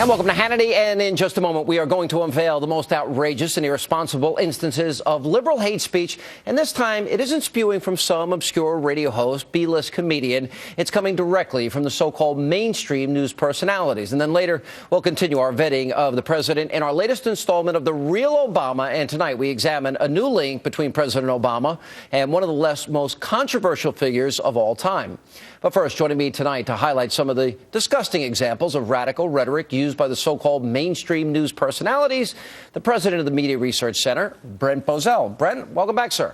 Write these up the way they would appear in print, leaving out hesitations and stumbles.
And welcome to Hannity. And in just a moment, we are going to unveil the most outrageous and irresponsible instances of liberal hate speech. And this time, it isn't spewing from some obscure radio host, B-list comedian. It's coming directly from the so-called mainstream news personalities. And then later, we'll continue our vetting of the president in our latest installment of The Real Obama. And tonight, we examine a new link between President Obama and one of the most controversial figures of all time. But first, joining me tonight to highlight some of the disgusting examples of radical rhetoric used by the so-called mainstream news personalities, the president of the Media Research Center, Brent Bozell. Brent, welcome back, sir.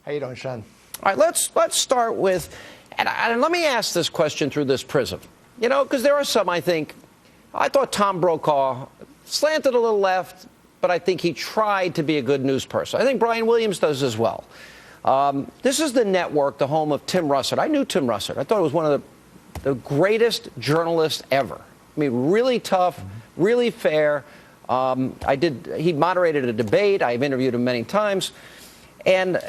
How you doing, Sean? All right, let's start with, and let me ask this question through this prism. You know, because there are some, I thought Tom Brokaw slanted a little left, but I think he tried to be a good news person. I think Brian Williams does as well. This is the network, the home of Tim Russert. I knew Tim Russert. I thought he was one of the greatest journalists ever. I mean, really tough, really fair. He moderated a debate. I've interviewed him many times. And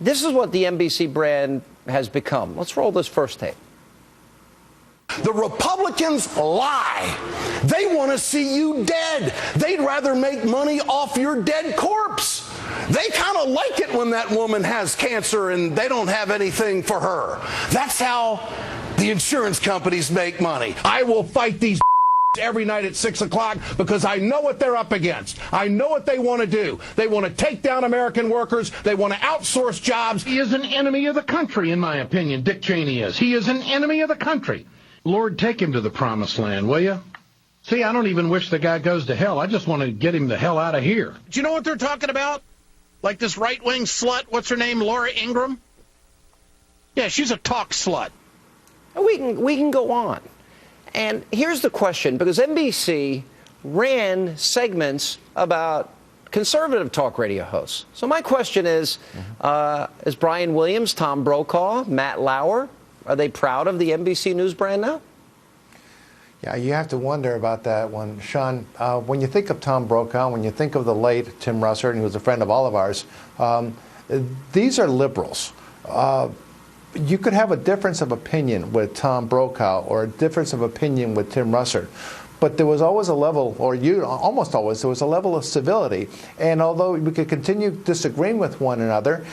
this is what the NBC brand has become. Let's roll this first tape. The Republicans lie. They want to see you dead. They'd rather make money off your dead corpse. They kind of like it when that woman has cancer and they don't have anything for her. That's how the insurance companies make money. I will fight these every night at 6 o'clock because I know what they're up against. I know what they want to do. They want to take down American workers. They want to outsource jobs. He is an enemy of the country, in my opinion. Dick Cheney is. He is an enemy of the country. Lord, take him to the promised land, will you? See, I don't even wish the guy goes to hell. I just want to get him the hell out of here. Do you know what they're talking about? Like this right-wing slut, what's her name, Laura Ingraham? Yeah, she's a talk slut. We can go on. And here's the question, because NBC ran segments about conservative talk radio hosts. So my question is Brian Williams, Tom Brokaw, Matt Lauer, are they proud of the NBC News brand now? Yeah, you have to wonder about that one, Sean. When you think of Tom Brokaw, when you think of the late Tim Russert, and he was a friend of all of ours, these are liberals. You could have a difference of opinion with Tom Brokaw or a difference of opinion with Tim Russert. But there was always a level, or almost always, there was a level of civility. And although we could continue disagreeing with one another,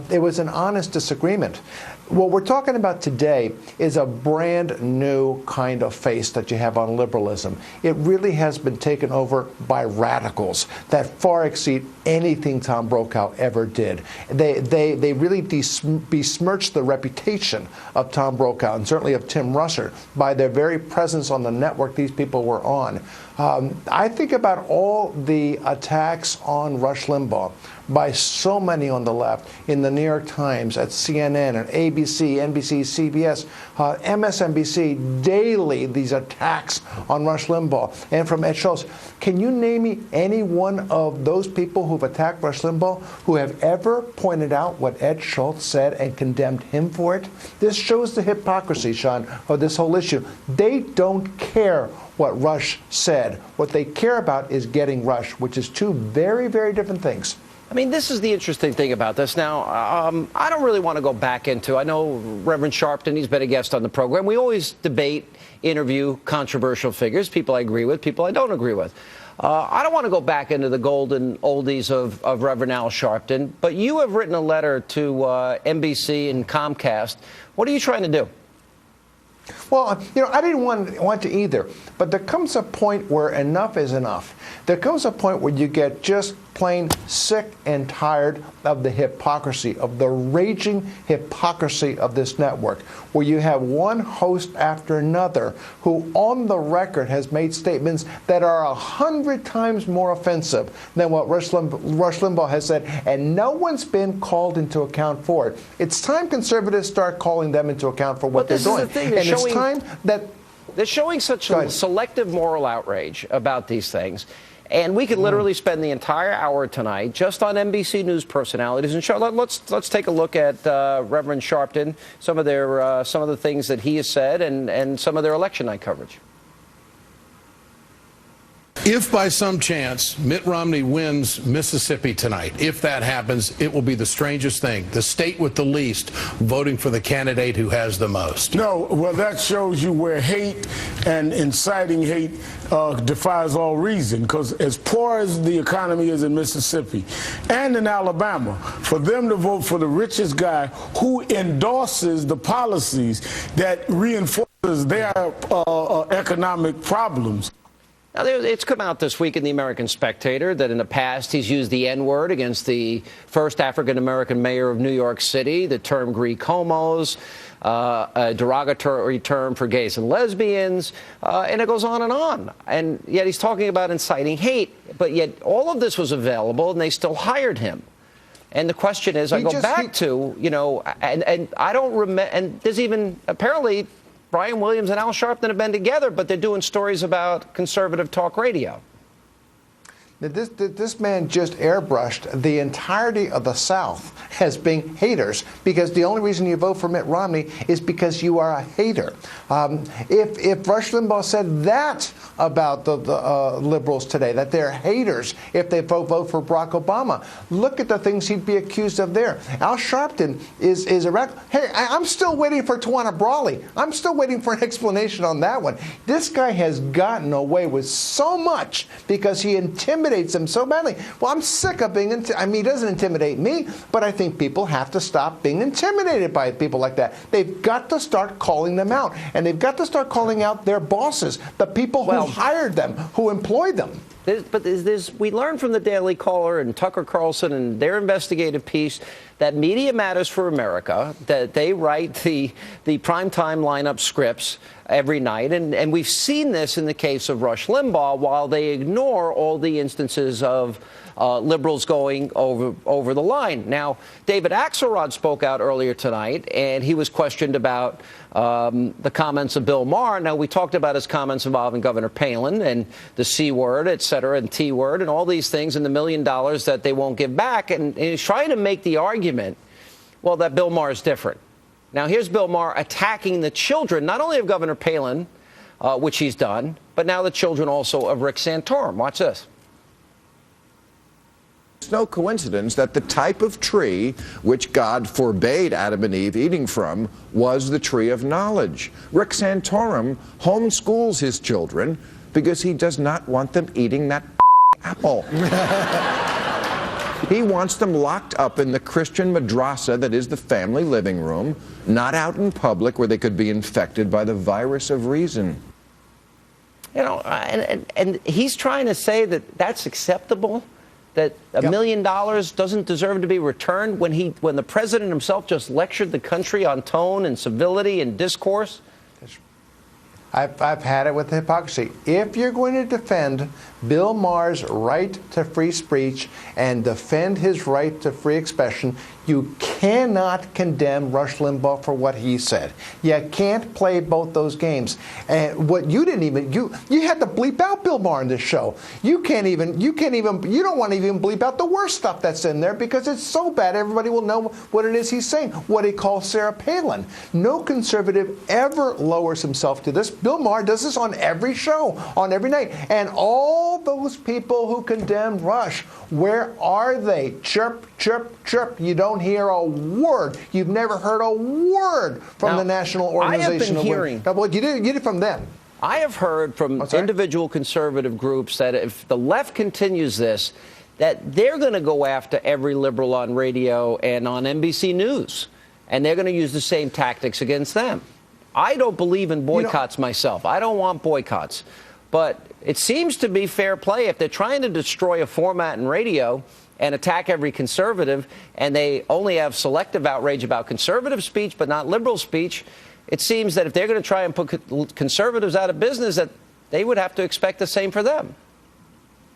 it was an honest disagreement. What we're talking about today is a brand new kind of face that you have on liberalism. It really has been taken over by radicals that far exceed anything Tom Brokaw ever did. They really besmirched the reputation of Tom Brokaw and certainly of Tim Russert by their very presence on the network these people were on. I think about all the attacks on Rush Limbaugh by so many on the left in the New York Times, at CNN, at ABC, NBC, CBS, MSNBC, daily these attacks on Rush Limbaugh. And from Ed Schultz, can you name me any one of those people who've attacked Rush Limbaugh who have ever pointed out what Ed Schultz said and condemned him for it? This shows the hypocrisy, Sean, of this whole issue. They don't care what Rush said. What they care about is getting Rush, which is two very, very different things. I mean, this is the interesting thing about this. Now, I don't really want to go back into, I know Reverend Sharpton, he's been a guest on the program. We always debate, interview controversial figures, people I agree with, people I don't agree with. I don't want to go back into the golden oldies of Reverend Al Sharpton, but you have written a letter to NBC and Comcast. What are you trying to do? Well, I didn't want to either, but there comes a point where enough is enough. There comes a point where you get just plain sick and tired of the hypocrisy, of the raging hypocrisy of this network, where you have one host after another who on the record has made statements that are 100 times more offensive than what Rush Limbaugh has said, and no one's been called into account for it. It's time conservatives start calling them into account for what they're doing. And it's time that they're showing such a selective moral outrage about these things. And we could literally spend the entire hour tonight just on NBC News personalities. And let's take a look at Reverend Sharpton, some of the things that he has said, and some of their election night coverage. If by some chance Mitt Romney wins Mississippi tonight, if that happens, it will be the strangest thing. The state with the least voting for the candidate who has the most. No, well, that shows you where hate and inciting hate defies all reason. Because as poor as the economy is in Mississippi and in Alabama, for them to vote for the richest guy who endorses the policies that reinforces their economic problems. Now, it's come out this week in the American Spectator that in the past he's used the N-word against the first African-American mayor of New York City, the term Greek homos, a derogatory term for gays and lesbians, and it goes on. And yet he's talking about inciting hate, but yet all of this was available and they still hired him. And the question is, I go back to, you know, and I don't remember, and there's even apparently Brian Williams and Al Sharpton have been together, but they're doing stories about conservative talk radio. This man just airbrushed the entirety of the South as being haters, because the only reason you vote for Mitt Romney is because you are a hater. If Rush Limbaugh said that about the liberals today, that they're haters if they vote for Barack Obama, look at the things he'd be accused of there. Al Sharpton is a hey, I'm still waiting for Tawana Brawley. I'm still waiting for an explanation on that one. This guy has gotten away with so much because he intimidates them so badly. Well, I'm sick of being he doesn't intimidate me, but I think people have to stop being intimidated by people like that. They've got to start calling them out, and they've got to start calling out their bosses, the people who hired them, who employed them. We learned from the Daily Caller and Tucker Carlson and their investigative piece that media matters for America, that they write the primetime lineup scripts every night. And we've seen this in the case of Rush Limbaugh, while they ignore all the instances of liberals going over the line. Now, David Axelrod spoke out earlier tonight, and he was questioned about the comments of Bill Maher. Now, we talked about his comments involving Governor Palin and the C word, et cetera, and T word, and all these things, and the $1 million that they won't give back. And he's trying to make the argument, well, that Bill Maher is different. Now, here's Bill Maher attacking the children, not only of Governor Palin, which he's done, but now the children also of Rick Santorum. Watch this. It's no coincidence that the type of tree which God forbade Adam and Eve eating from was the tree of knowledge. Rick Santorum homeschools his children because he does not want them eating that apple. He wants them locked up in the Christian madrasa that is the family living room, not out in public where they could be infected by the virus of reason. You know, and he's trying to say that that's acceptable, that $1 million doesn't deserve to be returned when the president himself just lectured the country on tone and civility and discourse. I've had it with the hypocrisy. If you're going to defend Bill Maher's right to free speech and defend his right to free expression, you cannot condemn Rush Limbaugh for what he said. You can't play both those games. And what you didn't even you had to bleep out Bill Maher in this show. You don't want to even bleep out the worst stuff that's in there because it's so bad everybody will know what it is he's saying. What he calls Sarah Palin. No conservative ever lowers himself to this. Bill Maher does this on every show, on every night. And all those people who condemn Rush, where are they? Chirp, chirp, chirp. You don't hear a word. You've never heard a word from the National Organization I have been of hearing. Well, you did from them. I have heard from individual conservative groups that if the left continues this, that they're going to go after every liberal on radio and on NBC News, and they're going to use the same tactics against them. I don't believe in boycotts myself. I don't want boycotts. But it seems to be fair play if they're trying to destroy a format in radio and attack every conservative, and they only have selective outrage about conservative speech but not liberal speech. It seems that if they're going to try and put conservatives out of business, that they would have to expect the same for them.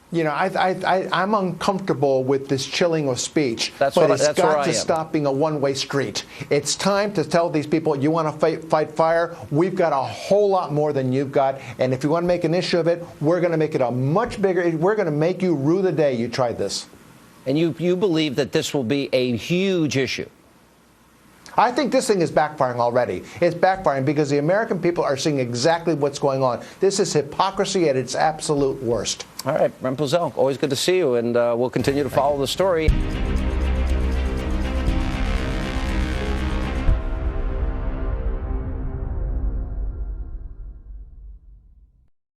You know, I'm uncomfortable with this chilling of speech, but it's got to stop being a one-way street. It's time to tell these people, you want to fight fire? We've got a whole lot more than you've got, and if you want to make an issue of it, we're going to make it a much bigger. We're going to make you rue the day you tried this. And you believe that this will be a huge issue? I think this thing is backfiring already. It's backfiring because the American people are seeing exactly what's going on. This is hypocrisy at its absolute worst. All right, Rem Puzell, always good to see you, and we'll continue to follow the story.